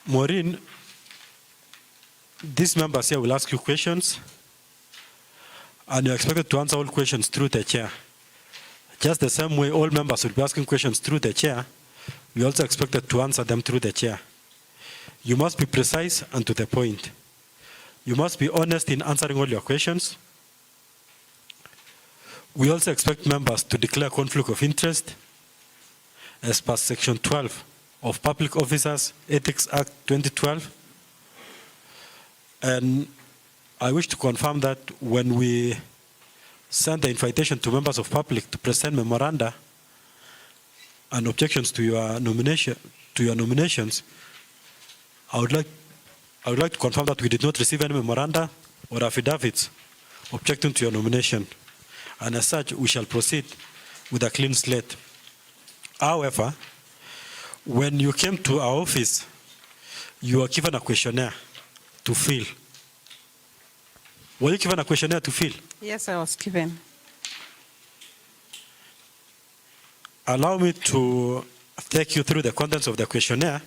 Maurine, these members here will ask you questions, and you're expected to answer all questions through the chair. Just the same way all members will be asking questions through the chair, we also expected to answer them through the chair. You must be precise and to the point. You must be honest in answering all your questions. We also expect members to declare conflict of interest as per Section 12 of Public Officers Ethics Act 2012. And I wish to confirm that when we send the invitation to members of public to present memoranda and objections to your nominations, I would like to confirm that we did not receive any memoranda or affidavits objecting to your nomination. And as such, we shall proceed with a clean slate. However, when you came to our office, you were given a questionnaire to fill. Were you given a questionnaire to fill? Yes, I was given. Allow me to take you through the contents of the questionnaire.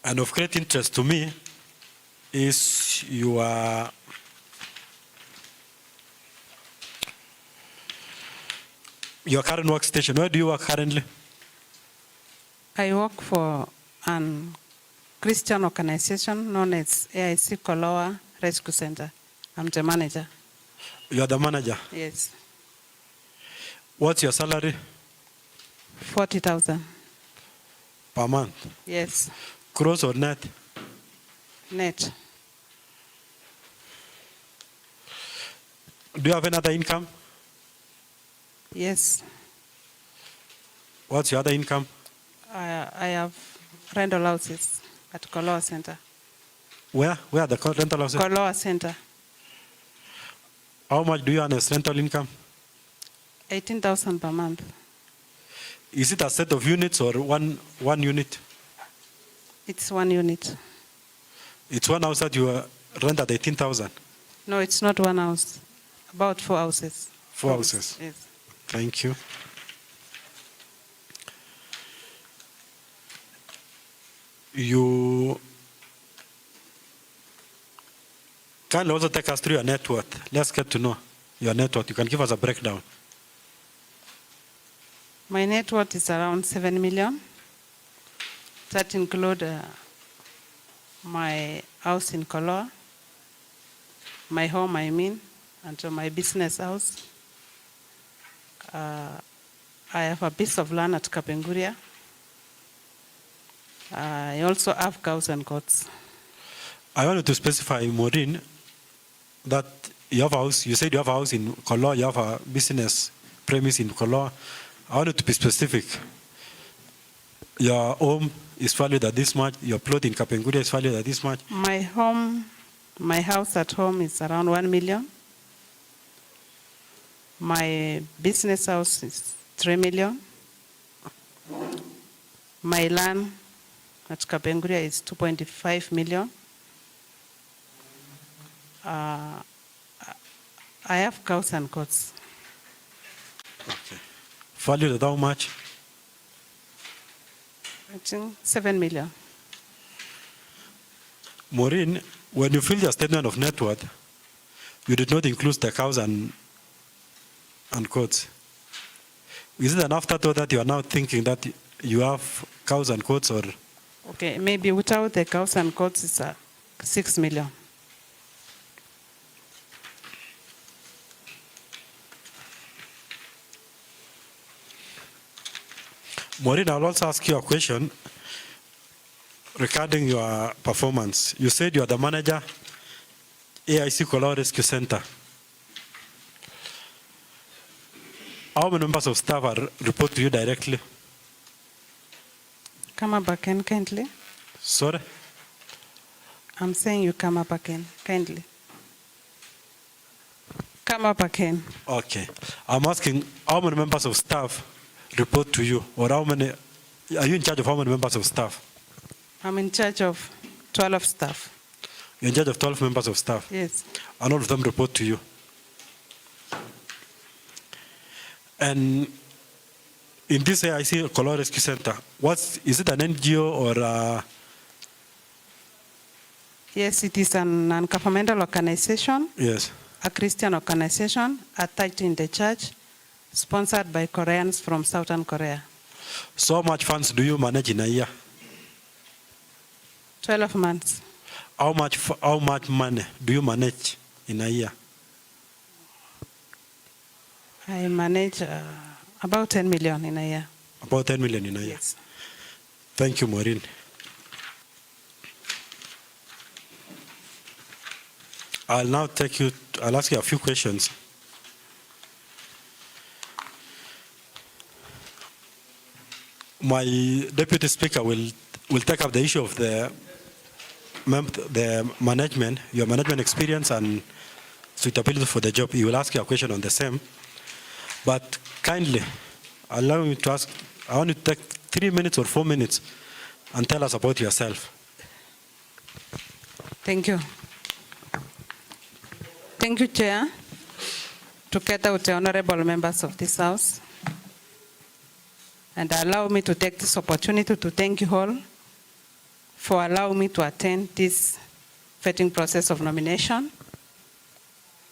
And of great interest to me is your current workstation. Where do you work currently? I work for a Christian organization known as AIC Koloa Rescue Center. I'm the manager. You are the manager? Yes. What's your salary? 40,000. Per month? Yes. Gross or net? Net. Do you have any other income? Yes. What's your other income? I have rental houses at Koloa Center. Where? Where are the rental houses? Koloa Center. How much do you earn as rental income? 18,000 per month. Is it a set of units or one unit? It's one unit. It's one house that you rent at 18,000? No, it's not one house. About 4 houses. 4 houses? Yes. Thank you. You can also take us through your net worth. Let's get to know your net worth. You can give us a breakdown. My net worth is around 7 million. That includes my house in Koloa, my home, and my business house. I have a piece of land at Kapenguria. I also have cows and goats. I wanted to specify, Maurine, that you have a house. You said you have a house in Koloa, you have a business premise in Koloa. I wanted to be specific. Your home is valued at this much, your plot in Kapenguria is valued at this much. My house at home is around 1 million. My business house is 3 million. My land at Kapenguria is 2.5 million. I have cows and goats. Okay. Valued at how much? I think 7 million. Maurine, when you filled your statement of net worth, you did not include the cows and goats. Is it an afterthought that you are now thinking that you have cows and goats, or? Okay, maybe without the cows and goats, it's 6 million. Maurine, I'll also ask you a question regarding your performance. You said you are the manager, AIC Koloa Rescue Center. How many members of staff are report to you directly? Come up again, kindly. Sorry? I'm saying you come up again, kindly. Come up again. Okay. I'm asking how many members of staff report to you, or how many, are you in charge of how many members of staff? I'm in charge of 12 staff. You're in charge of 12 members of staff? Yes. And all of them report to you? And in this AIC Karelo Rescue Center, is it an NGO or? Yes, it is an non-governmental organization. Yes. A Christian organization attached in the church, sponsored by Koreans from Southern Korea. So how much funds do you manage in a year? 12 months. How much money do you manage in a year? I manage about 10 million in a year. About 10 million in a year? Yes. Thank you, Maurine. I'll ask you a few questions. My deputy speaker will take up the issue of the management, your management experience and suitability for the job. He will ask you a question on the same. But kindly, allow me to ask, I want you to take 3 minutes or 4 minutes and tell us about yourself. Thank you. Thank you, Chair, together with the honorable members of this House. And allow me to take this opportunity to thank you all for allowing me to attend this vetting process of nomination.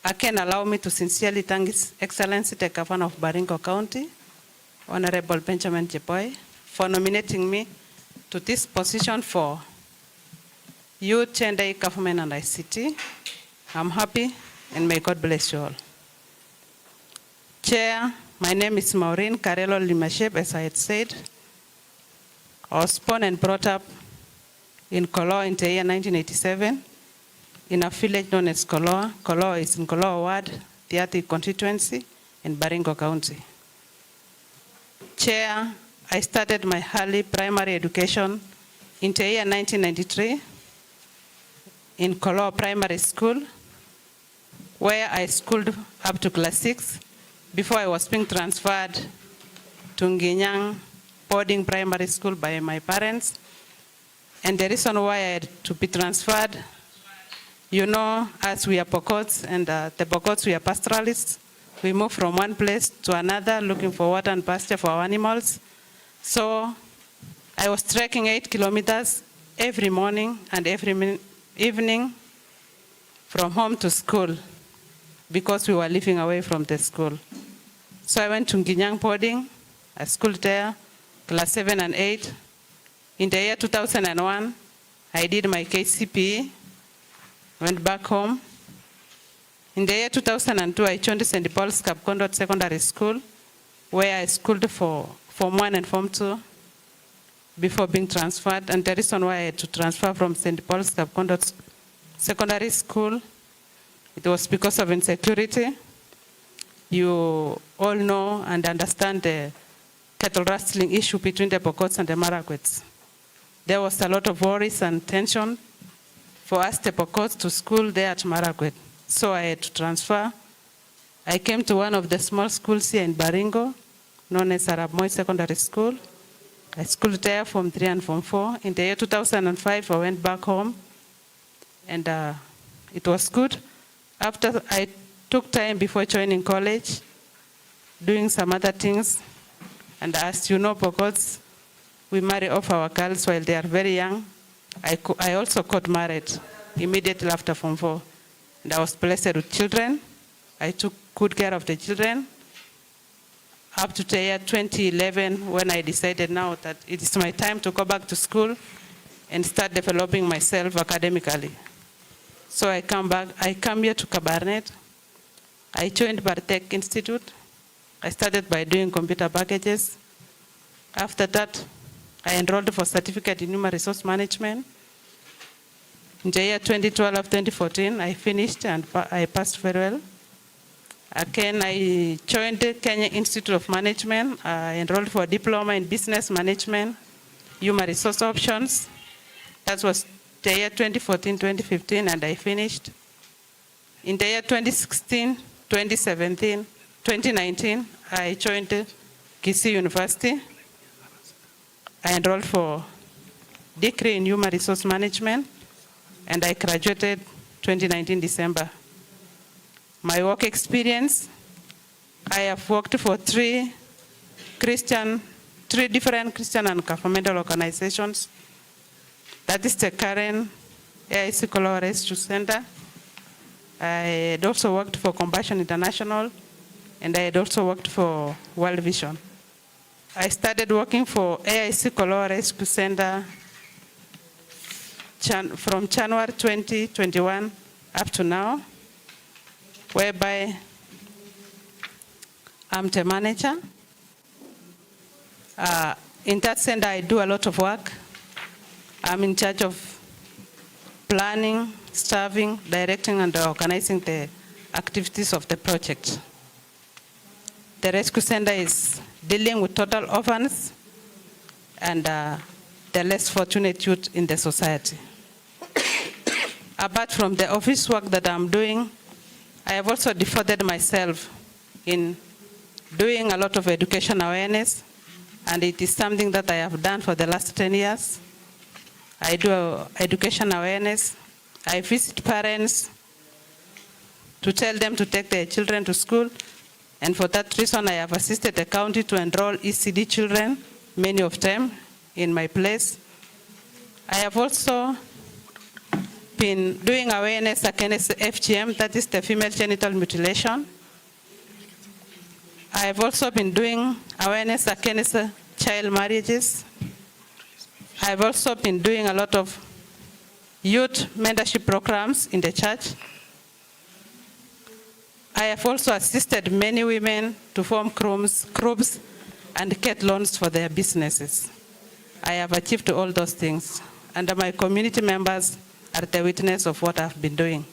Again, allow me to sincerely thank His Excellency, the Governor of Baringo County, Honorable Benjamin Jeboy, for nominating me to this position for Youth, Gender, Government and ICT. I'm happy and may God bless you all. Chair, my name is Maurine Karelo Limashep, as I had said. I was born and brought up in Karelo in the year 1987 in a village known as Karelo. Karelo is in Karelo Ward, Tiaty constituency in Baringo County. Chair, I started my early primary education in the year 1993 in Karelo Primary School, where I schooled up to class 6 before I was being transferred to Nginyang boarding primary school by my parents. And the reason why I had to be transferred, you know, as we are Pokots and the Pokots, we are pastoralists, we move from one place to another looking for water and pasture for our animals. So I was trekking 8 kilometers every morning and every evening from home to school because we were living away from the school. So I went to Nginyang boarding. I schooled there, class 7 and 8. In the year 2001, I did my KCPE, went back home. In the year 2002, I joined St. Paul's Kapkondot Secondary School, where I schooled for Form 1 and Form 2 before being transferred. And the reason why I had to transfer from St. Paul's Kapkondot Secondary School, it was because of insecurity. You all know and understand the cattle rustling issue between the Pokots and the Marakwets. There was a lot of worries and tension for us, the Pokots, to school there at Marakwet. So I had to transfer. I came to one of the small schools here in Baringo, known as Arab Moi Secondary School. I schooled there Form 3 and Form 4. In the year 2005, I went back home, and it was good. After I took time before joining college, doing some other things, and as you know, Pokots, we marry off our girls while they are very young. I also got married immediately after Form 4. And I was blessed with children. I took good care of the children up to the year 2011 when I decided now that it is my time to go back to school and start developing myself academically. So I come here to Kabarnet. I joined Bartek Institute. I started by doing computer packages. After that, I enrolled for certificate in human resource management. In the year 2012-2014, I finished and I passed very well. Again, I joined the Kenya Institute of Management. I enrolled for a diploma in business management, human resource options. That was the year 2014-2015, and I finished. In the year 2016, 2017, 2019, I joined Kisii University. I enrolled for degree in human resource management, and I graduated 2019 December. My work experience, I have worked for 3 three different Christian and governmental organizations. That is the current AIC Karelo Rescue Center. I had also worked for Compassion International, and I had also worked for World Vision. I started working for AIC Karelo Rescue Center from January 2021 up to now, whereby I'm the manager. In that center, I do a lot of work. I'm in charge of planning, staffing, directing, and organizing the activities of the project. The rescue center is dealing with total orphans and the less fortunate youth in the society. Apart from the office work that I'm doing, I have also devoted myself in doing a lot of education awareness, and it is something that I have done for the last 10 years. I do education awareness. I visit parents to tell them to take their children to school, and for that reason I have assisted the county to enroll ECD children, many of them in my place. I have also been doing awareness against FGM, that is the female genital mutilation. I have also been doing awareness against child marriages. I have also been doing a lot of youth mentorship programs in the church. I have also assisted many women to form groups and get loans for their businesses. I have achieved all those things, and my community members are the witness of what I've been doing.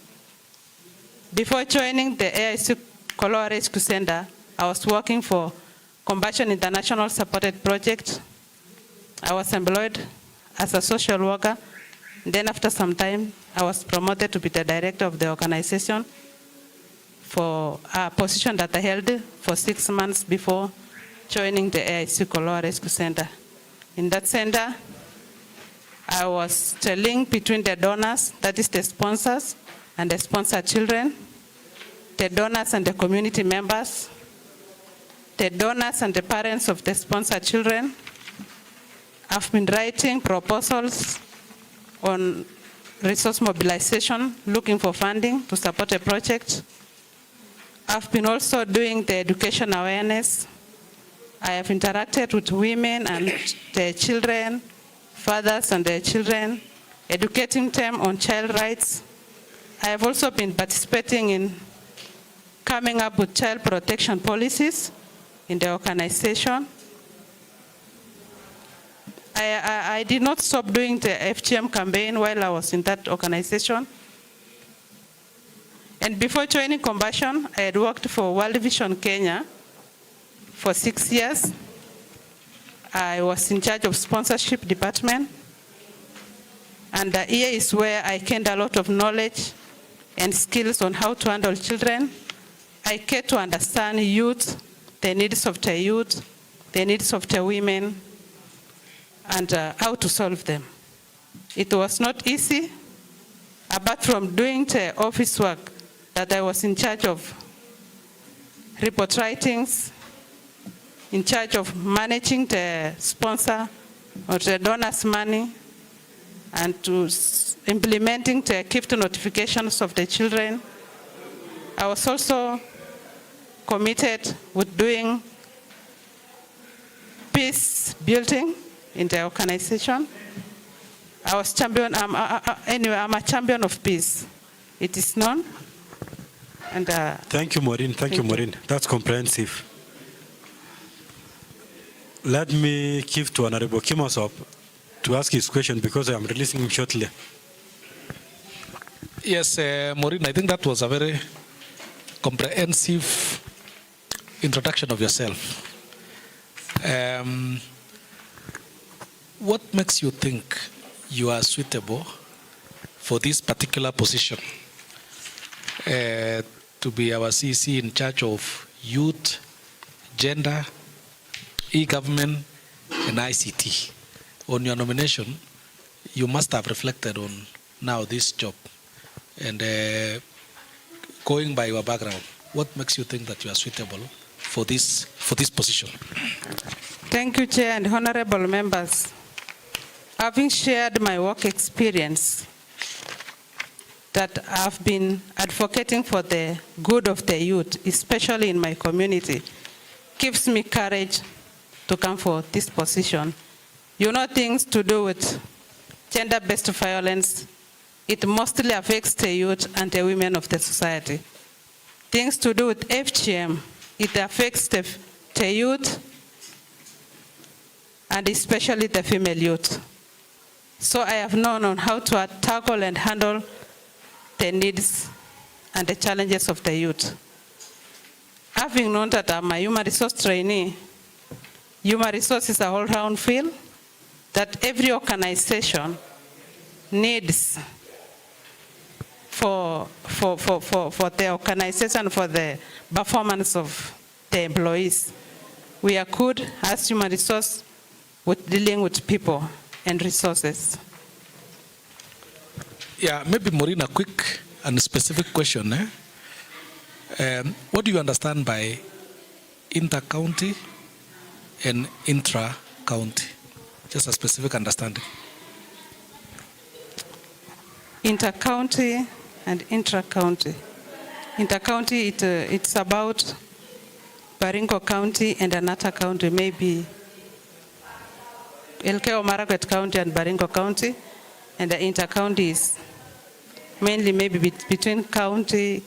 Before joining the AIC Karelo Rescue Center, I was working for Compassion International supported project. I was employed as a social worker. Then after some time, I was promoted to be the director of the organization for a position that I held for 6 months before joining the AIC Karelo Rescue Center. In that center, I was the link between the donors, that is the sponsors, and the sponsored children, the donors and the community members, the donors and the parents of the sponsored children. I've been writing proposals on resource mobilization, looking for funding to support a project. I've been also doing the education awareness. I have interacted with women and their children, fathers and their children, educating them on child rights. I have also been participating in coming up with child protection policies in the organization. I did not stop doing the FGM campaign while I was in that organization. And before joining Compassion, I had worked for World Vision Kenya for 6 years. I was in charge of sponsorship department. And here is where I gained a lot of knowledge and skills on how to handle children. I get to understand youth, the needs of the youth, the needs of the women, and how to solve them. It was not easy, apart from doing the office work that I was in charge of report writings, in charge of managing the sponsor or the donor's money, and to implementing the gift notifications of the children. I was also committed with doing peace building in the organization. I was champion, anyway, I'm a champion of peace. It is known. And thank you, Maurine. Thank you, Maurine. That's comprehensive. Let me give to Honorable Kimosop to ask his question because I am releasing him shortly. Yes, Maurine, I think that was a very comprehensive introduction of yourself. What makes you think you are suitable for this particular position to be our CC in charge of youth, gender, e-government, and ICT? On your nomination, you must have reflected on now this job. And going by your background, what makes you think that you are suitable for this position? Thank you, Chair and honorable members. Having shared my work experience that I've been advocating for the good of the youth, especially in my community, gives me courage to come for this position. You know, things to do with gender-based violence, it mostly affects the youth and the women of the society. Things to do with FGM, it affects the youth and especially the female youth. So I have known on how to tackle and handle the needs and the challenges of the youth. Having known that I'm a human resource trainee, human resource is a all-round field that every organization needs for the organization, for the performance of the employees. We are good as human resource with dealing with people and resources. Yeah, maybe Maurine, a quick and specific question. What do you understand by inter-county and intra-county? Just a specific understanding. Inter-county and intra-county. Inter-county, it's about Baringo County and another county, maybe Elgeyo Marakwet County and Baringo County, and the inter-county is mainly maybe between county,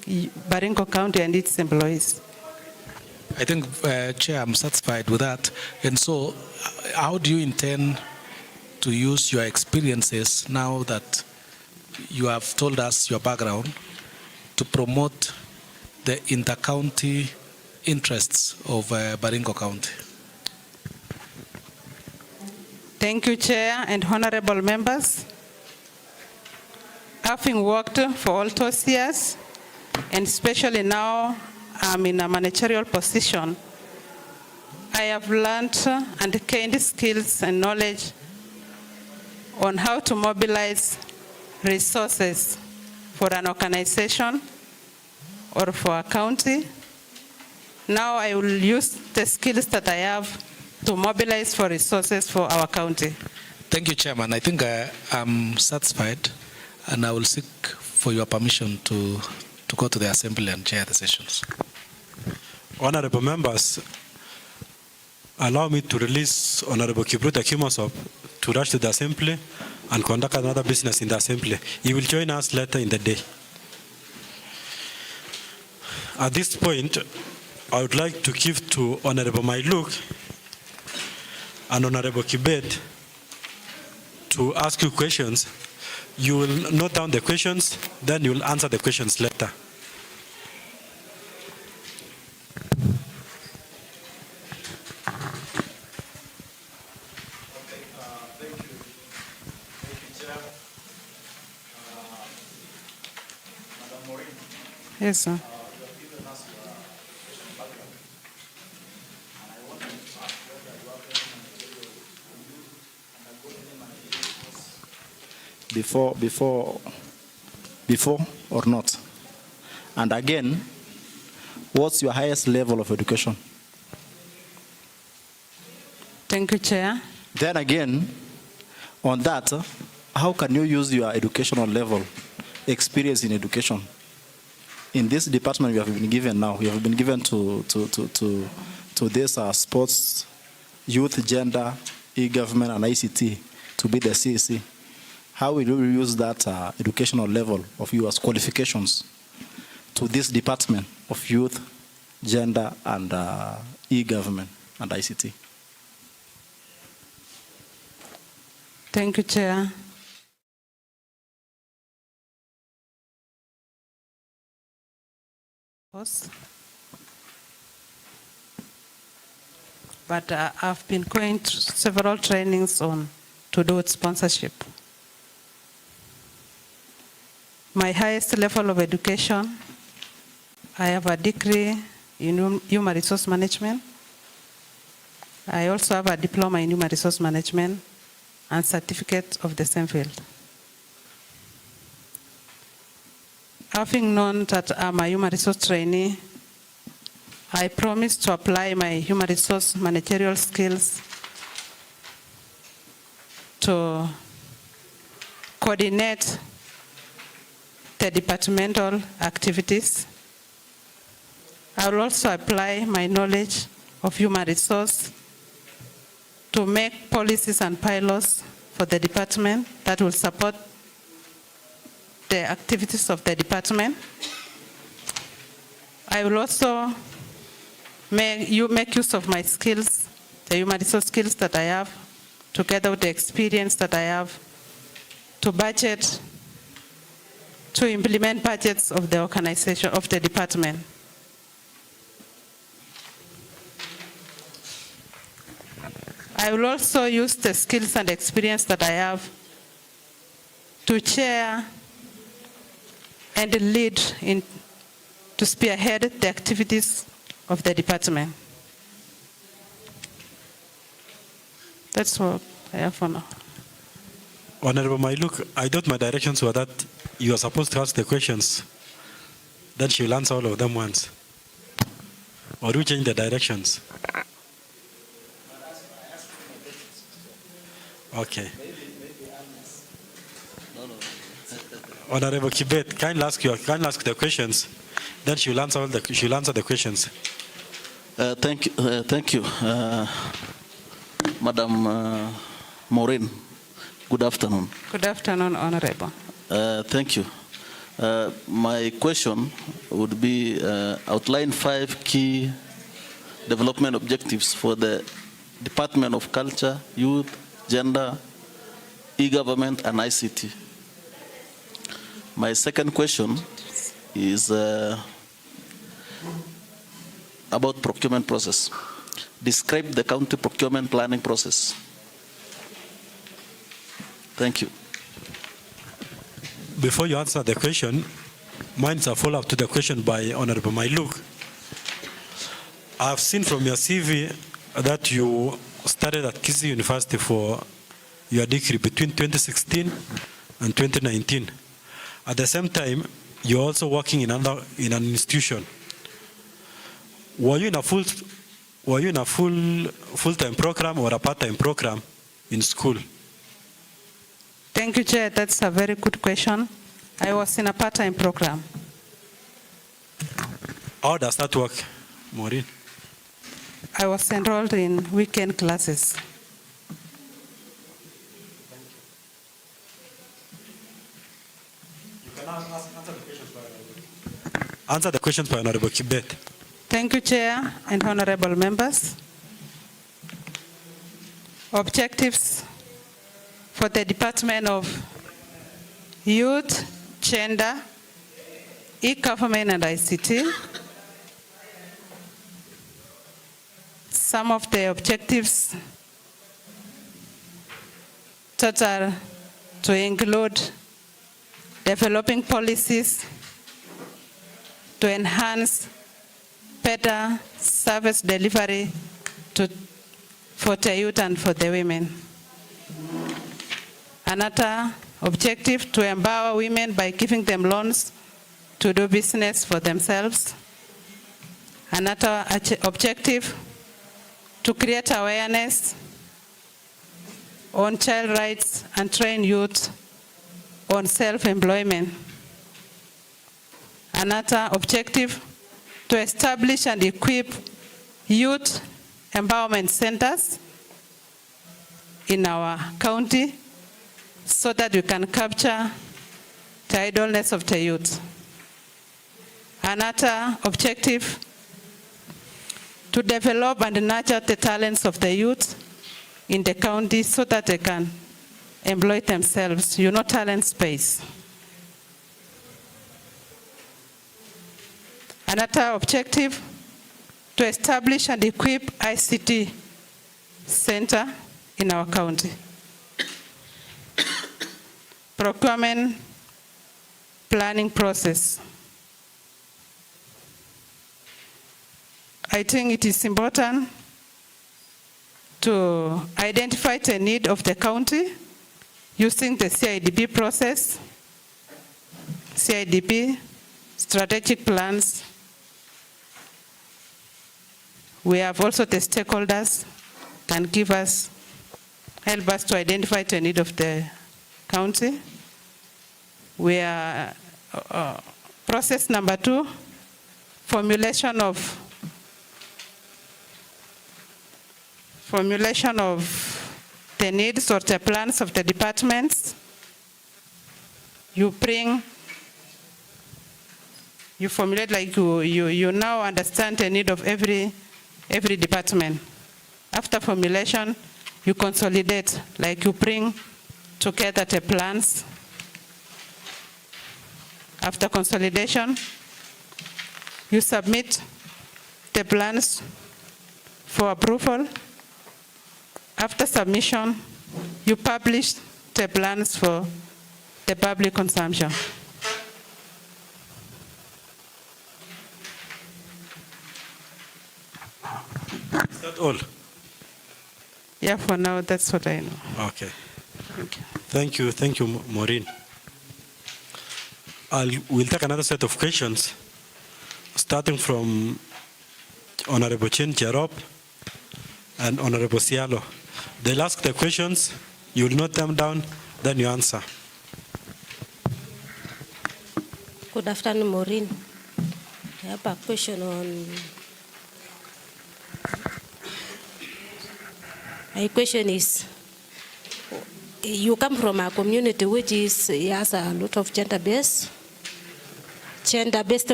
Baringo County and its employees. I think, Chair, I'm satisfied with that. And so, how do you intend to use your experiences now that you have told us your background to promote the inter-county interests of Baringo County? Thank you, Chair and honorable members. Having worked for all those years, and especially now I'm in a managerial position, I have learned and gained skills and knowledge on how to mobilize resources for an organization or for a county. Now I will use the skills that I have to mobilize for resources for our county. Thank you, Chairman. I think I'm satisfied, and I will seek for your permission to go to the Assembly and chair the sessions. Honorable members, allow me to release Honorable Kibruta Kimosop to rush to the Assembly and conduct another business in the Assembly. He will join us later in the day. At this point, I would like to give to Honorable Mailuk and Honorable Kibet to ask you questions. You will note down the questions, then you will answer the questions later. Yes, sir. Before or not? And again, what's your highest level of education? Thank you, Chair. Then again, on that, how can you use your educational level, experience in education? In this department you have been given now, you have been given to this sports, youth, gender, e-government, and ICT to be the CEC. How will you use that educational level of your qualifications to this department of youth, gender, and e-government and ICT? Thank you, Chair. But I've been going through several trainings to do with sponsorship. My highest level of education, I have a degree in human resource management. I also have a diploma in human resource management and certificate of the same field. Having known that I'm a human resource trainee, I promise to apply my human resource managerial skills to coordinate the departmental activities. I will also apply my knowledge of human resource to make policies and bylaws for the department that will support the activities of the department. I will also make use of my skills, the human resource skills that I have, together with the experience that I have, to budget, to implement budgets of the organization, of the department. I will also use the skills and experience that I have to chair and lead to spearhead the activities of the department. That's what I have for now. Honorable Mailuk, I thought my directions were that you are supposed to ask the questions, then she will answer all of them once. Or do you change the directions? Okay. Honorable Kibet, kindly ask the questions, then she will answer the questions. Thank you, Madam Maurine. Good afternoon. Good afternoon, Honorable. Thank you. My question would be outline 5 key development objectives for the Department of Culture, Youth, Gender, E-Government, and ICT. My second question is about procurement process. Describe the county procurement planning process. Thank you. Before you answer the question, mine's a follow-up to the question by Honorable Mailuk. I've seen from your CV that you studied at Kisii University for your degree between 2016 and 2019. At the same time, you're also working in an institution. Were you in a full-time program or a part-time program in school? Thank you, Chair. That's a very good question. I was in a part-time program. How does that work, Maurine? I was enrolled in weekend classes. You can answer the questions by Honorable Kibet. Thank you, Chair and honorable members. Objectives for the Department of Youth, Gender, E-Government, and ICT. Some of the objectives that are to include developing policies to enhance better service delivery for the youth and for the women. Another objective, to empower women by giving them loans to do business for themselves. Another objective, to create awareness on child rights and train youth on self-employment. Another objective, to establish and equip youth empowerment centers in our county so that we can capture the idleness of the youth. Another objective, to develop and nurture the talents of the youth in the county so that they can employ themselves, talent space. Another objective, to establish and equip ICT center in our county. Procurement planning process. I think it is important to identify the need of the county using the CIDP process, CIDP, strategic plans, We have also the stakeholders can help us to identify the need of the county. We are process number 2, formulation of the needs or the plans of the departments. You formulate like you now understand the need of every department. After formulation, you consolidate, like you bring together the plans. After consolidation, you submit the plans for approval. After submission, you publish the plans for the public consumption. Is that all? Yeah, for now, that's what I know. Okay. Thank you. Thank you, Maurine. We'll take another set of questions, starting from Honorable Chin Cherop and Honorable Sialo. They'll ask the questions, you'll note them down, then you answer. Good afternoon, Maurine. I have a question on. My question is, you come from a community which has a lot of gender-based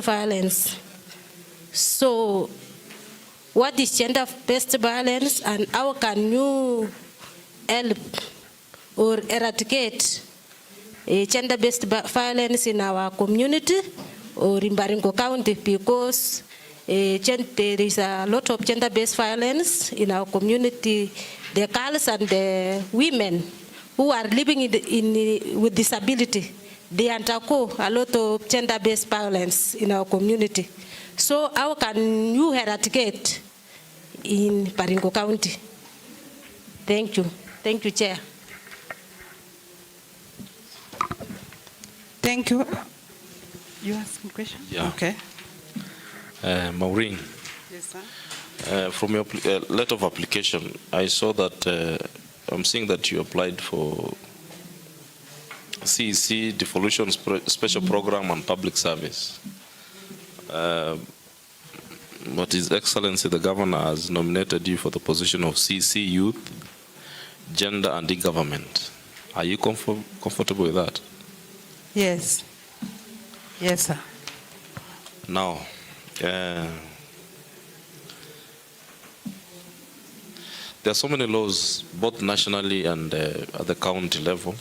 violence. So, what is gender-based violence, and how can you help or eradicate gender-based violence in our community or in Baringo County? Because there is a lot of gender-based violence in our community. The girls and the women who are living with disability, they undergo a lot of gender-based violence in our community. So how can you eradicate in Baringo County? Thank you. Thank you, Chair. Thank you. You ask a question? Yeah. Okay. Maurine, Yes, sir. from your letter of application, I saw that I'm seeing that you applied for CEC Devolution Special Program and Public Service. But His Excellency the Governor has nominated you for the position of CEC Youth, Gender and E-Government. Are you comfortable with that? Yes. Yes, sir. Now, there are so many laws, both nationally and at the county level,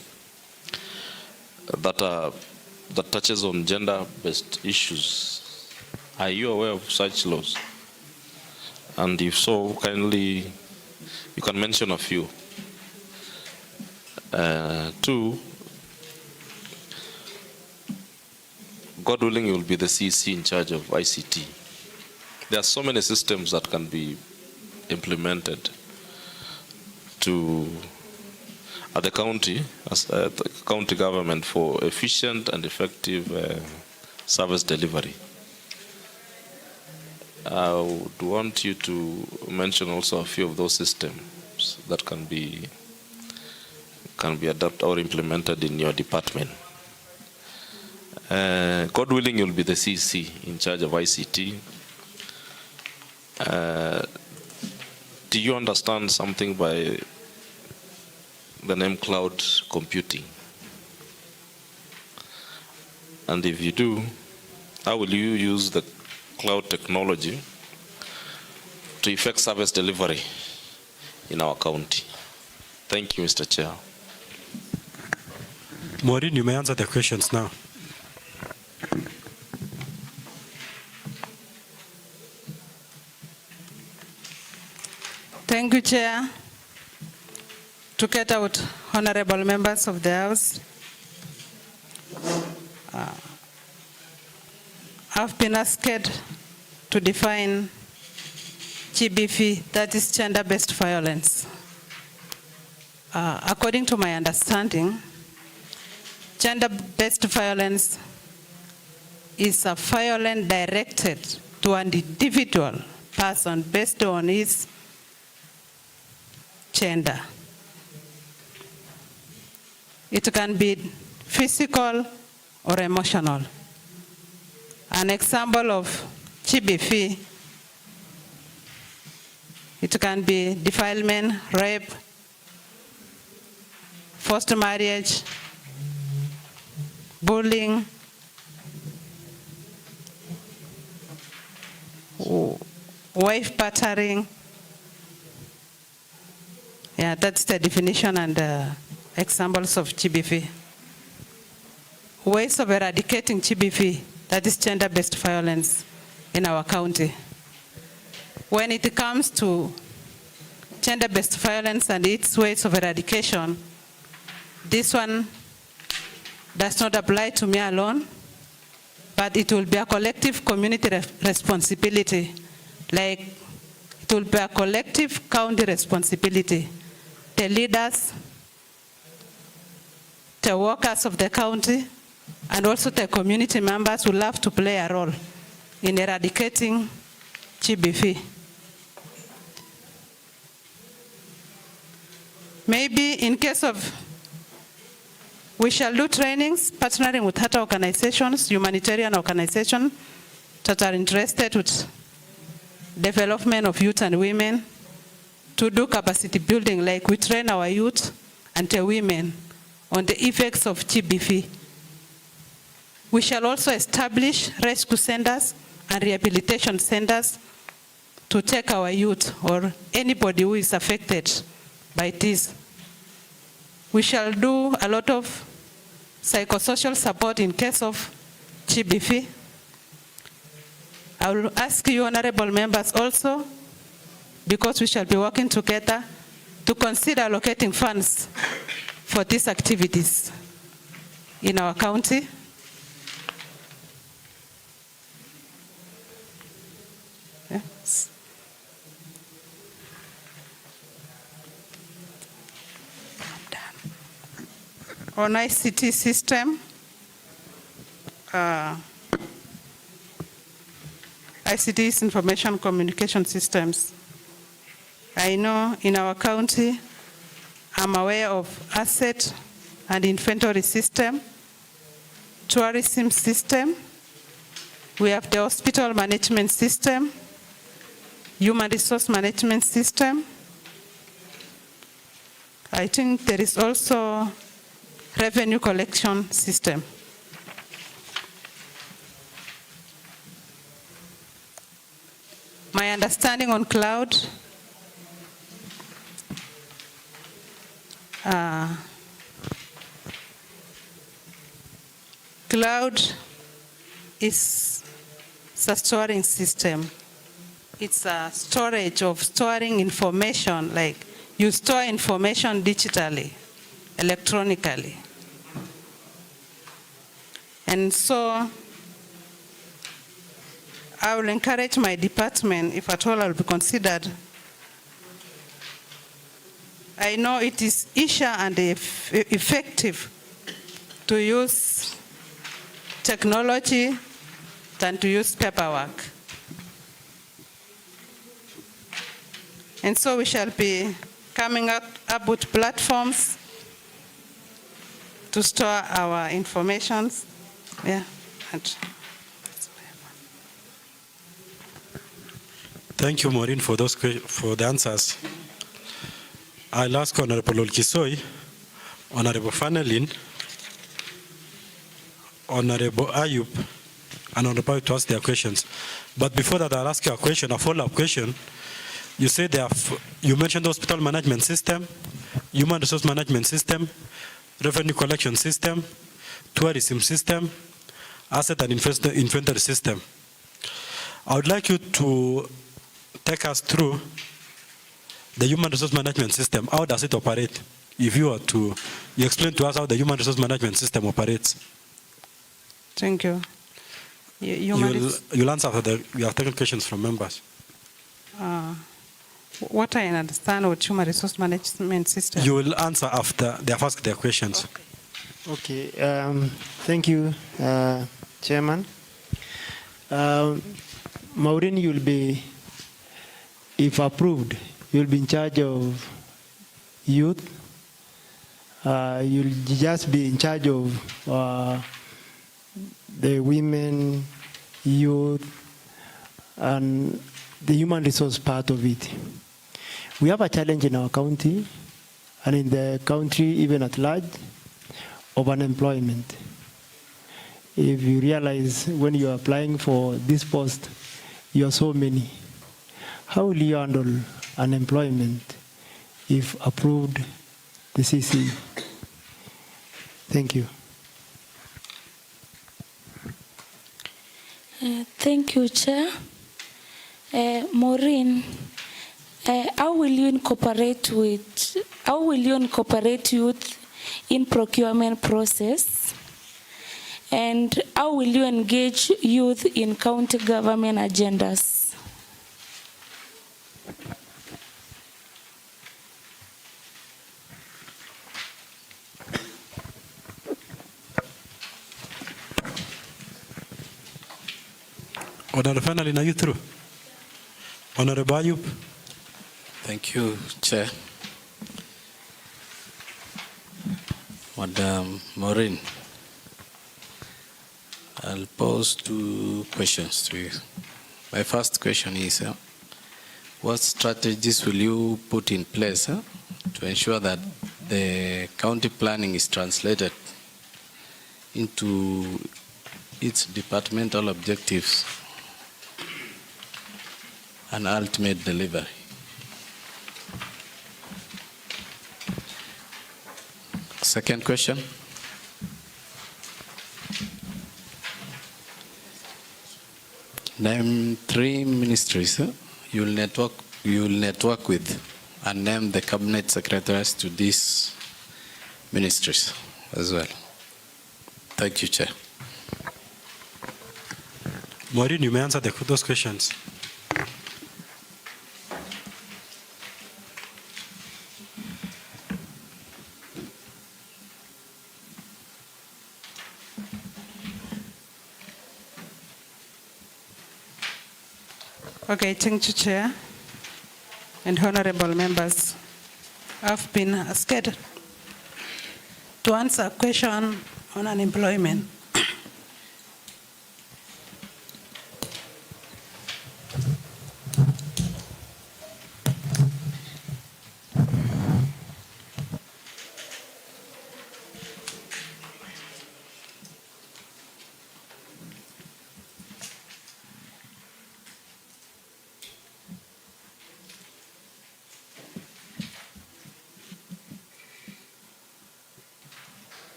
that touches on gender-based issues. Are you aware of such laws? And if so, kindly, you can mention a few. 2, God willing, you will be the CEC in charge of ICT. There are so many systems that can be implemented at the county, as the county government, for efficient and effective service delivery. I would want you to mention also a few of those systems that can be adapted or implemented in your department. God willing, you'll be the CEC in charge of ICT. Do you understand something by the name cloud computing? And if you do, how will you use the cloud technology to effect service delivery in our county? Thank you, Mr. Chair. Maurine, you may answer the questions now. Thank you, Chair. To get out, honorable members of the House, I've been asked to define GBV, that is gender-based violence. According to my understanding, gender-based violence is a violence directed to an individual person based on his gender. It can be physical or emotional. An example of GBV, it can be defilement, rape, forced marriage, bullying, wife battering. Yeah, that's the definition and examples of GBV. Ways of eradicating GBV, that is gender-based violence in our county. When it comes to gender-based violence and its ways of eradication, this one does not apply to me alone, but it will be a collective community responsibility. Like, it will be a collective county responsibility. The leaders, the workers of the county, and also the community members will have to play a role in eradicating GBV. Maybe in case of, we shall do trainings partnering with other organizations, humanitarian organizations that are interested with development of youth and women, to do capacity building, like we train our youth and the women on the effects of GBV. We shall also establish rescue centers and rehabilitation centers to take our youth or anybody who is affected by this. We shall do a lot of psychosocial support in case of GBV. I will ask you, honorable members, also, because we shall be working together, to consider allocating funds for these activities in our county. Yes. On ICT system, ICT is information communication systems. I know in our county, I'm aware of asset and inventory system, tourism system, we have the hospital management system, human resource management system. I think there is also revenue collection system. My understanding on cloud, cloud is a storing system. It's a storage of storing information, like you store information digitally, electronically. And so I will encourage my department, if at all I will be considered. I know it is easier and effective to use technology than to use paperwork. And so we shall be coming up with platforms to store our information. Yeah. Thank you, Maurine, for the answers. I'll ask Honorable Olkisoi, Honorable Fanelin, Honorable Ayub, and Honorable to ask their questions. But before that, I'll ask you a question, a follow-up question. You said you mentioned the hospital management system, human resource management system, revenue collection system, tourism system, asset and inventory system. I would like you to take us through the human resource management system. How does it operate? If you were to explain to us how the human resource management system operates. Thank you. You'll answer after we have taken questions from members. What I understand what human resource management system. You will answer after they have asked their questions. Okay. Thank you, Chairman. Maurine, you'll be if approved, you'll be in charge of youth. You'll just be in charge of the women, youth, and the human resource part of it. We have a challenge in our county and in the country even at large of unemployment. If you realize when you're applying for this post, you are so many. How will you handle unemployment if approved the CC? Thank you. Thank you, Chair. Maurine, how will you incorporate youth in procurement process? And how will you engage youth in county government agendas? Honorable Fenalin, are you through? Honorable Ayub. Thank you, Chair. Madam Maurine, I'll pose 2 questions to you. My first question is, what strategies will you put in place to ensure that the county planning is translated into its departmental objectives and ultimate delivery? Second question. Name 3 ministries you'll network with and name the cabinet secretaries to these ministries as well. Thank you, Chair. Maureen, you may answer those questions. Okay, thank you, Chair and honorable members. I've been asked to answer a question on unemployment.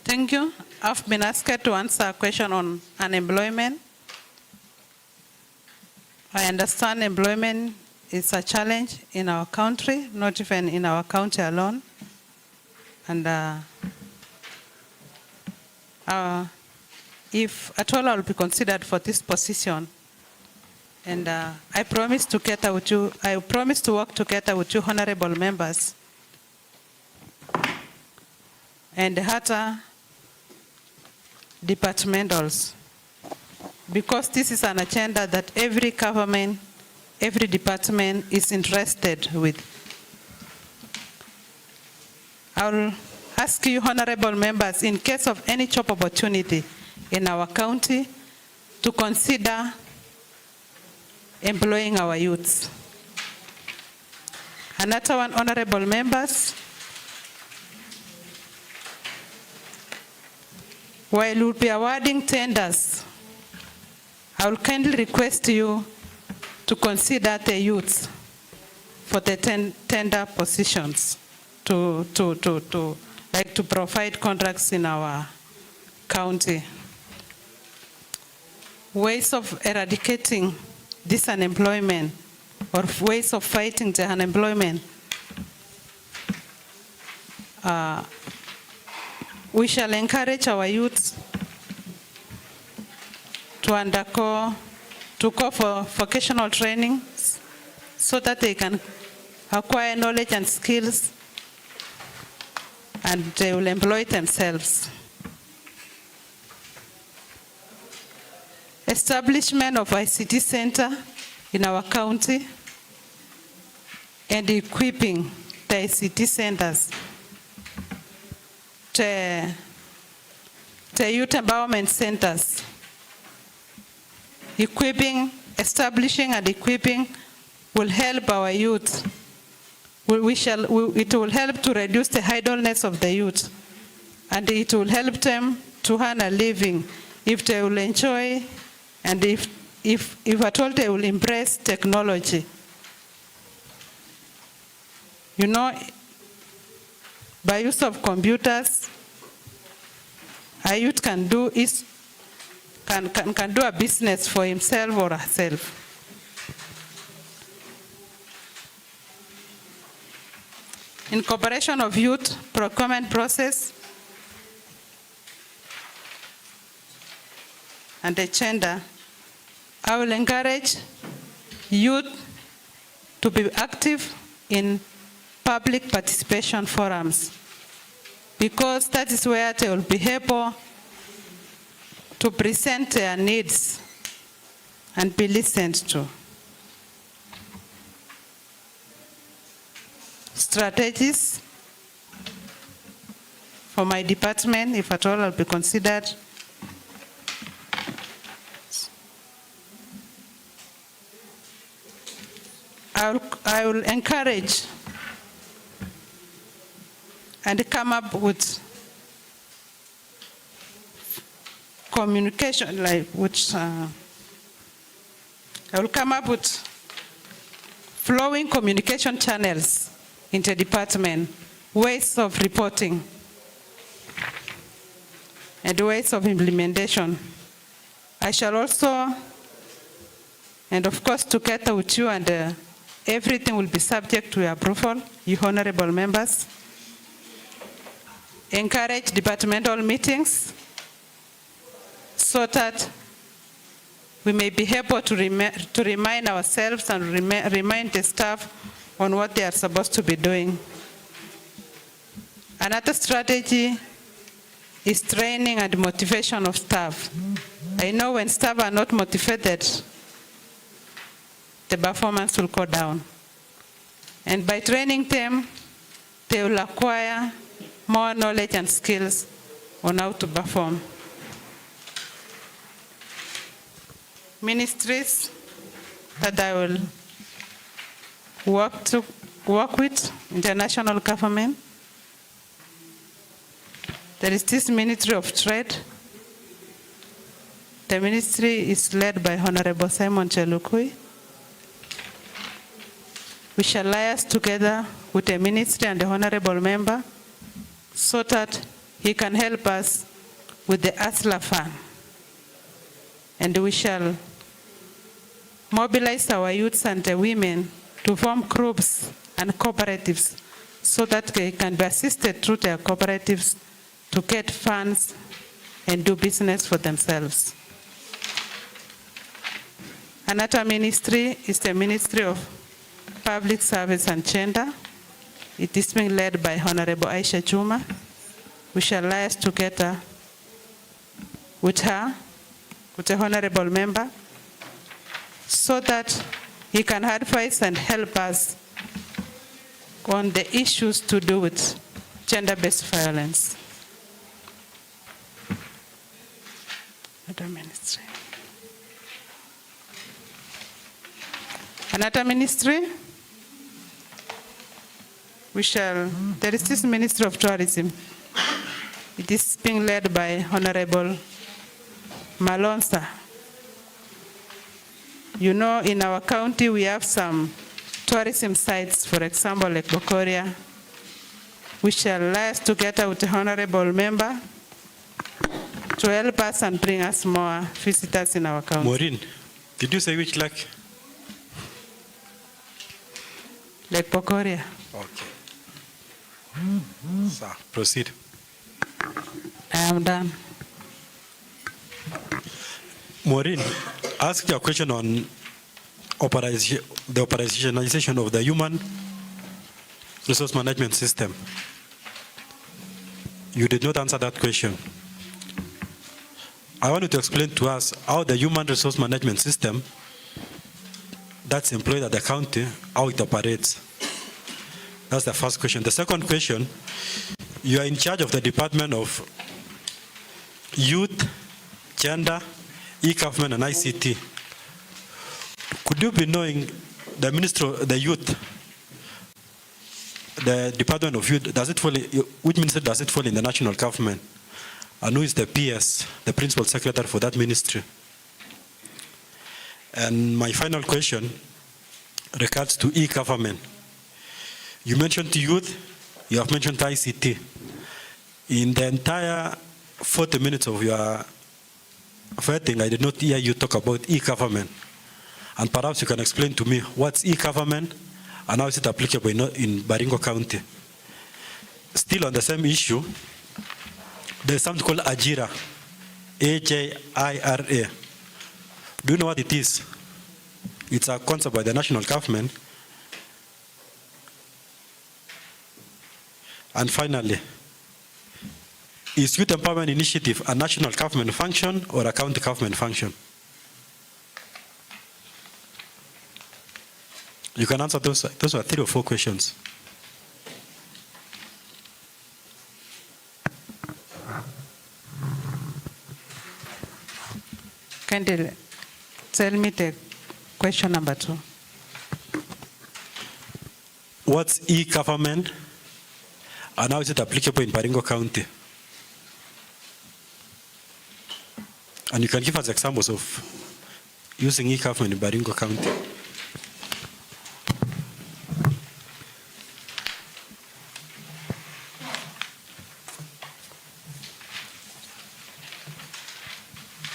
Thank you. I've been asked to answer a question on unemployment. I understand employment is a challenge in our country, not even in our county alone. And if at all I'll be considered for this position, and I promise to cater with you, I promise to work together with you honorable members and other departmentals, because this is an agenda that every government, every department is interested with. I'll ask you, honorable members, in case of any job opportunity in our county, to consider employing our youths. Another one, honorable members, while we'll be awarding tenders, I will kindly request you to consider the youths for the tender positions to provide contracts in our county. Ways of eradicating this unemployment or ways of fighting the unemployment. We shall encourage our youth to go for vocational training so that they can acquire knowledge and skills and they will employ themselves. establishment of ICT center in our county, and equipping the ICT centers to youth empowerment centers. Establishing and equipping will help our youth. It will help to reduce the idleness of the youth, and it will help them to earn a living if they will enjoy, and if at all they will embrace technology. You know, by use of computers, a youth can do a business for himself or herself. Incorporation of youth procurement process and the gender, I will encourage youth to be active in public participation forums, because that is where they will be able to present their needs and be listened to. Strategies for my department, if at all, will be considered. I will encourage and come up with communication, I will come up with flowing communication channels in the department, ways of reporting, and ways of implementation. I shall also, and of course together with you, and everything will be subject to your approval, you honorable members, encourage departmental meetings so that we may be able to remind ourselves and remind the staff on what they are supposed to be doing. Another strategy is training and motivation of staff. I know when staff are not motivated, the performance will go down. And by training them, they will acquire more knowledge and skills on how to perform. Ministries that I will work with, international government. There is this Ministry of Trade. The ministry is led by Honorable Simon Chelukui. We shall liaise together with the ministry and the honorable member so that he can help us with the ASLA fund. And we shall mobilize our youths and the women to form groups and cooperatives so that they can be assisted through their cooperatives to get funds and do business for themselves. Another ministry is the Ministry of Public Service and Gender. It is being led by Honorable Aisha Juma. We shall liaise together with her, with the honorable member, so that he can advise and help us on the issues to do with gender-based violence. Another ministry, there is this Ministry of Tourism. It is being led by Honorable Malonsa. You know, in our county, we have some tourism sites, for example, like Bokoria. We shall liaise together with the honorable member to help us and bring us more visitors in our county. Maurine, did you say which lake? Lake Bokoria. Okay. So, proceed. I am done. Maurine, ask your question on the operationalization of the human resource management system. You did not answer that question. I want you to explain to us how the human resource management system that's employed at the county, how it operates. That's the first question. The second question, you are in charge of the Department of Youth, Gender, E-Government, and ICT. Could you be knowing the Ministry of the Youth, the Department of Youth, does it fall, which minister does it fall in the national government? And who is the PS, the principal secretary for that ministry? And my final question regards to e-government. You mentioned youth, you have mentioned ICT. In the entire 40 minutes of your thing, I did not hear you talk about e-government. And perhaps you can explain to me what's e-government and how is it applicable in Baringo County. Still on the same issue, there's something called AJIRA, AJIRA. Do you know what it is? It's a concept by the national government. And finally, is Youth Empowerment Initiative a national government function or a county government function? You can answer those. Those are 3 or 4 questions. Kindly tell me the question number 2. What's e-government and how is it applicable in Baringo County? And you can give us examples of using e-government in Baringo County.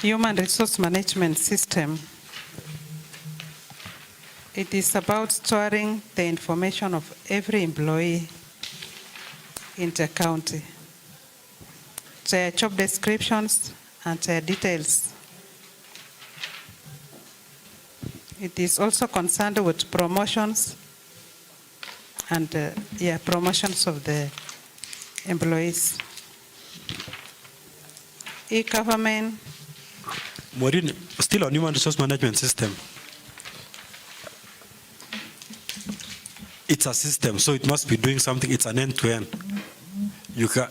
Human resource management system. It is about storing the information of every employee in the county, their job descriptions and their details. It is also concerned with promotions and promotions of the employees. E-government. Maurine, still on human resource management system. It's a system, so it must be doing something. It's an end-to-end. You can.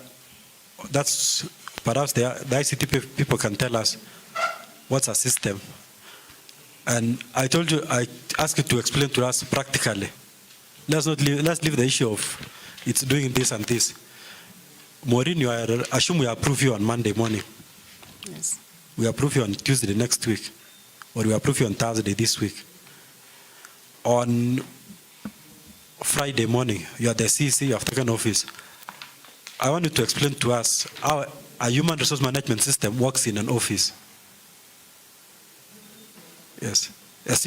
That's perhaps the ICT people can tell us what's a system. And I told you, I asked you to explain to us practically. Let's leave the issue of it's doing this and this. Maurine, I assume we approve you on Monday morning. Yes. We approve you on Tuesday next week, or we approve you on Thursday this week. On Friday morning, you are the CC, you have taken office. I want you to explain to us how a human resource management system works in an office. Yes,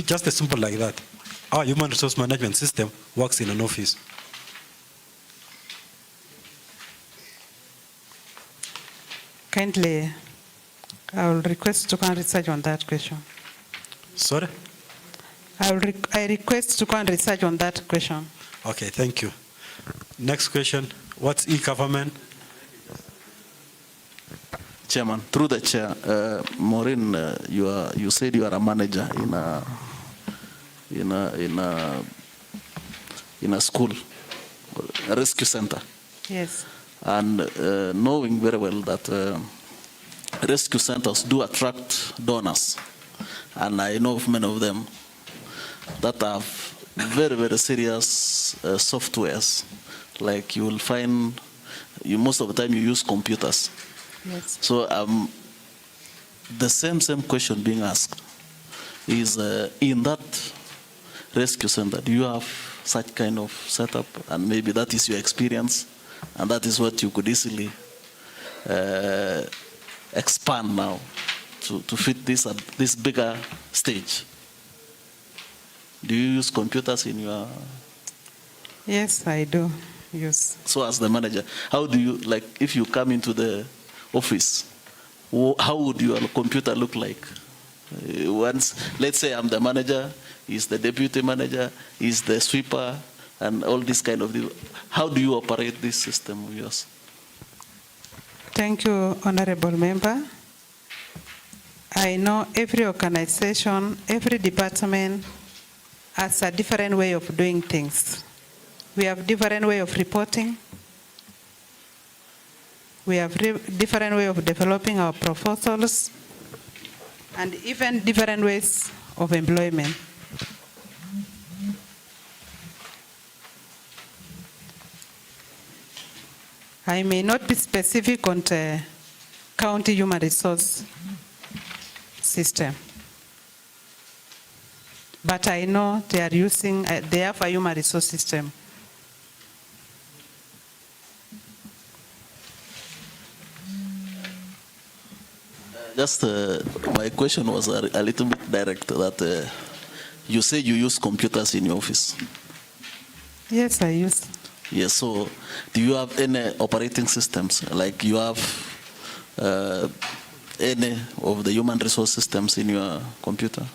just as simple like that. How a human resource management system works in an office. Kindly, I will request to go and research on that question. Sorry? I request to go and research on that question. Okay, thank you. Next question. What's e-government? Chairman, through the chair, Maurine, you said you are a manager in a school, a rescue center. Yes. And knowing very well that rescue centers do attract donors, and I know of many of them that have very, very serious softwares. Like you will find, most of the time you use computers. Yes. So the same question being asked is in that rescue center, do you have such kind of setup? And maybe that is your experience, and that is what you could easily expand now to fit this bigger stage. Do you use computers in your? Yes, I do use. So as the manager, how do you, like, if you come into the office, how would your computer look like? Once, let's say I'm the manager, he's the deputy manager, he's the sweeper, and all this kind of thing. How do you operate this system of yours? Thank you, Honorable Member. I know every organization, every department has a different way of doing things. We have different way of reporting. We have different way of developing our proposals, and even different ways of employment. I may not be specific on the county human resource system, but I know they are using, they have a human resource system. Just my question was a little bit direct, that you say you use computers in your office. Yes, I use. Yes, so do you have any operating systems? Like you have any of the human resource systems in your computer?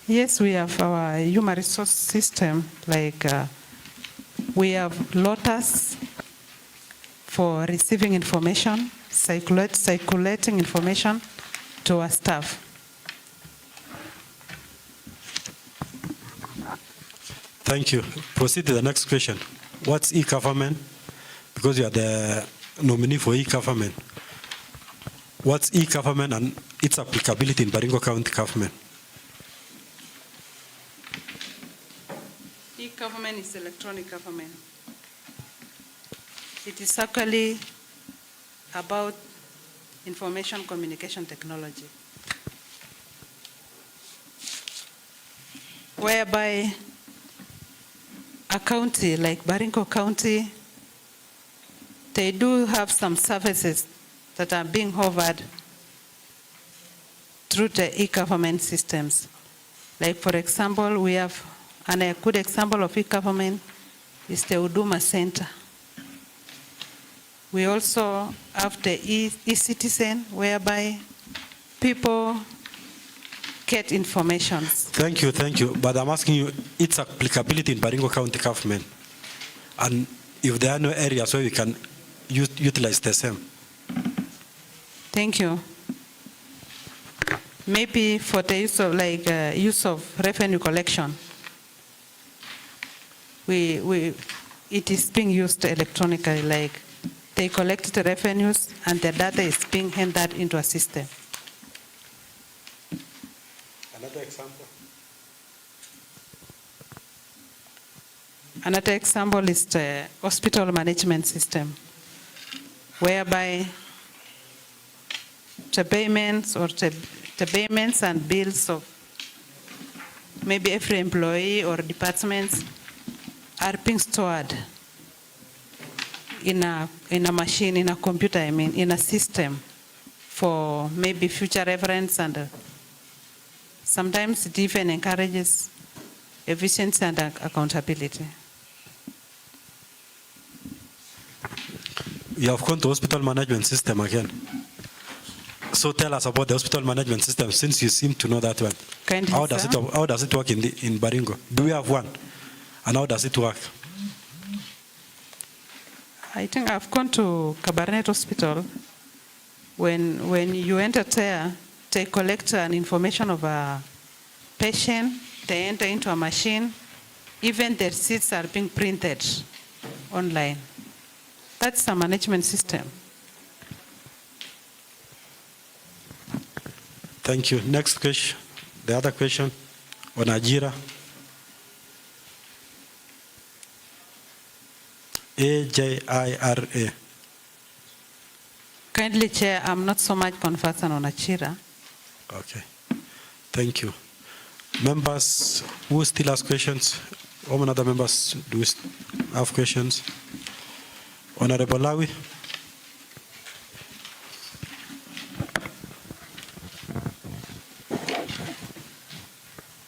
Yes, we have our human resource system, like we have Lotus for receiving information, circulating information to our staff. Thank you. Proceed to the next question. What's e-government? Because you are the nominee for e-government. What's e-government and its applicability in Baringo County government? E-government is electronic government. It is actually about information communication technology, whereby a county like Baringo County, they do have some services that are being offered through the e-government systems. Like, for example, we have, and a good example of e-government is the Huduma Center. We also have the e-citizen, whereby people get information. Thank you. But I'm asking you its applicability in Baringo County government, and if there are no areas where we can utilize the same. Thank you. Maybe for the use of use of revenue collection, it is being used electronically. Like they collect the revenues and the data is being handed into a system. Another example? Another example is the hospital management system, whereby the payments or the payments and bills of maybe every employee or departments are being stored in a machine, in a computer, in a system for maybe future reference, and sometimes it even encourages efficiency and accountability. You have gone to hospital management system again. So tell us about the hospital management system, since you seem to know that one. Kindly, how does it work in Baringo? Do we have one? And how does it work? I think I've gone to Kabarnet Hospital. When you enter there, they collect an information of a patient, they enter into a machine, even their receipts are being printed online. That's a management system. Thank you. Next question. The other question on Ajira. AJIRA. Kindly, Chair, I'm not so much conversant on Ajira. Okay. Thank you. Members who still ask questions? How many other members do have questions? Honorable Lawi.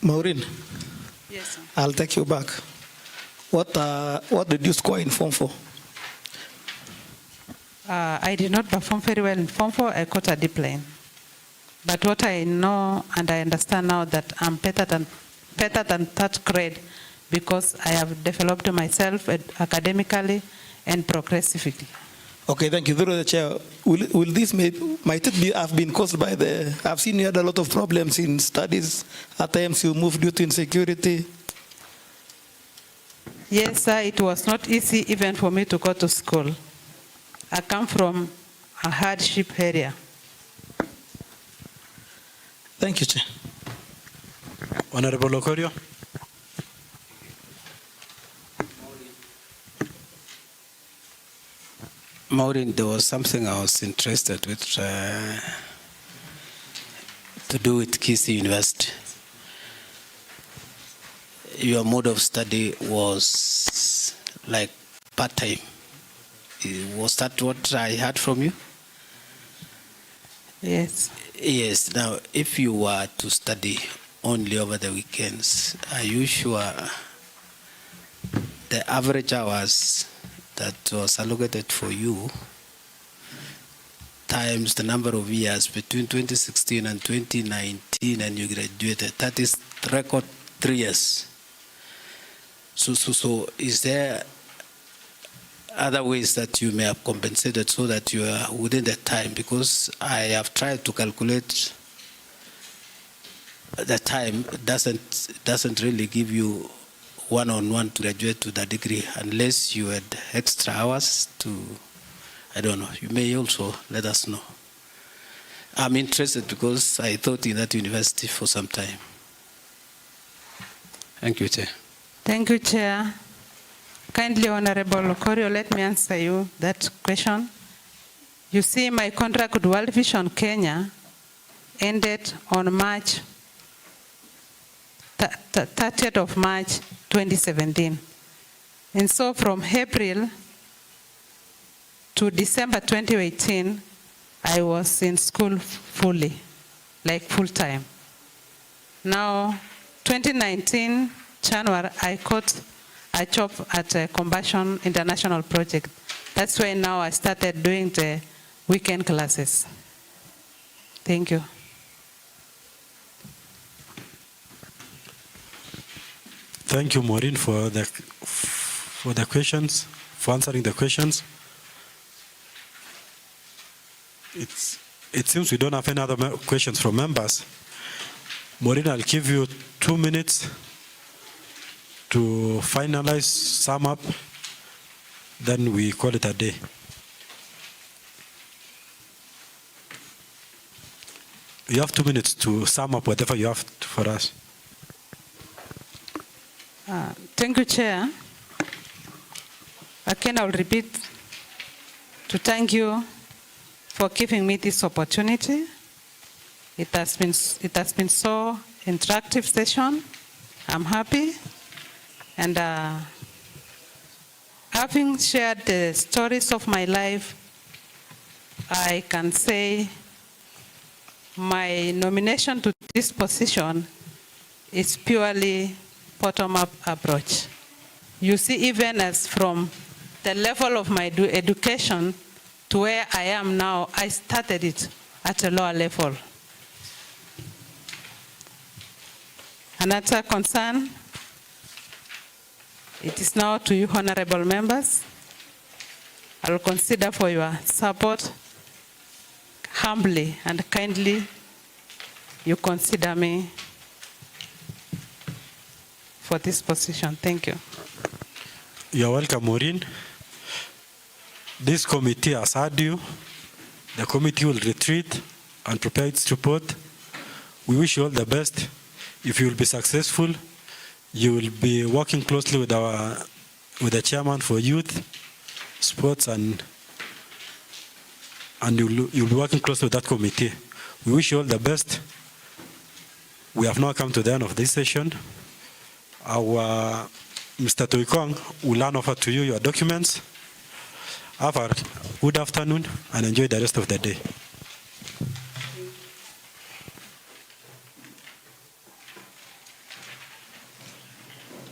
Maurine, Yes, sir. I'll take you back. What did you score in Form 4? I did not perform very well in Form 4. I got a D plane. But what I know and I understand now that I'm better than third grade, because I have developed myself academically and progressively. Okay, thank you. Through the chair, will this might it be have been caused by the? I've seen you had a lot of problems in studies. At times you moved due to insecurity. Yes, sir, it was not easy even for me to go to school. I come from a hardship area. Thank you, Chair. Honorable Okorio. Maurine, there was something I was interested with to do with Kisii University. Your mode of study was like part-time. Was that what I heard from you? Yes. Yes. Now, if you were to study only over the weekends, are you sure the average hours that was allocated for you times the number of years between 2016 and 2019 and you graduated, that is record 3 years. So is there other ways that you may have compensated so that you are within the time? Because I have tried to calculate the time, doesn't really give you one-on-one to graduate to the degree unless you had extra hours to, I don't know. You may also let us know. I'm interested because I taught in that university for some time. Thank you, Chair. Thank you, Chair. Kindly, Honorable Okorio, let me answer you that question. You see, my contract with World Vision Kenya ended on March 30th of March 2017. And so from April to December 2018, I was in school fully, like full time. Now, 2019, January, I caught a job at a Combustion International Project. That's why now I started doing the weekend classes. Thank you. Thank you, Maurine, for the questions, for answering the questions. It seems we don't have any other questions from members. Maurine, I'll give you 2 minutes to finalize, sum up, then we call it a day. You have 2 minutes to sum up whatever you have for us. Thank you, Chair. Again, I'll repeat to thank you for giving me this opportunity. It has been so interactive session. I'm happy. And having shared the stories of my life, I can say my nomination to this position is purely bottom-up approach. You see, even as from the level of my education to where I am now, I started it at a lower level. Another concern, it is now to you, honorable members. I will consider for your support, humbly and kindly, you consider me for this position. Thank you. You're welcome, Maurine. This committee has heard you. The committee will retreat and prepare its report. We wish you all the best. If you will be successful, you will be working closely with the chairman for youth, sports, and you'll be working closely with that committee. We wish you all the best. We have now come to the end of this session. Our Mr. Toikong will hand over to you your documents. Have a good afternoon and enjoy the rest of the day.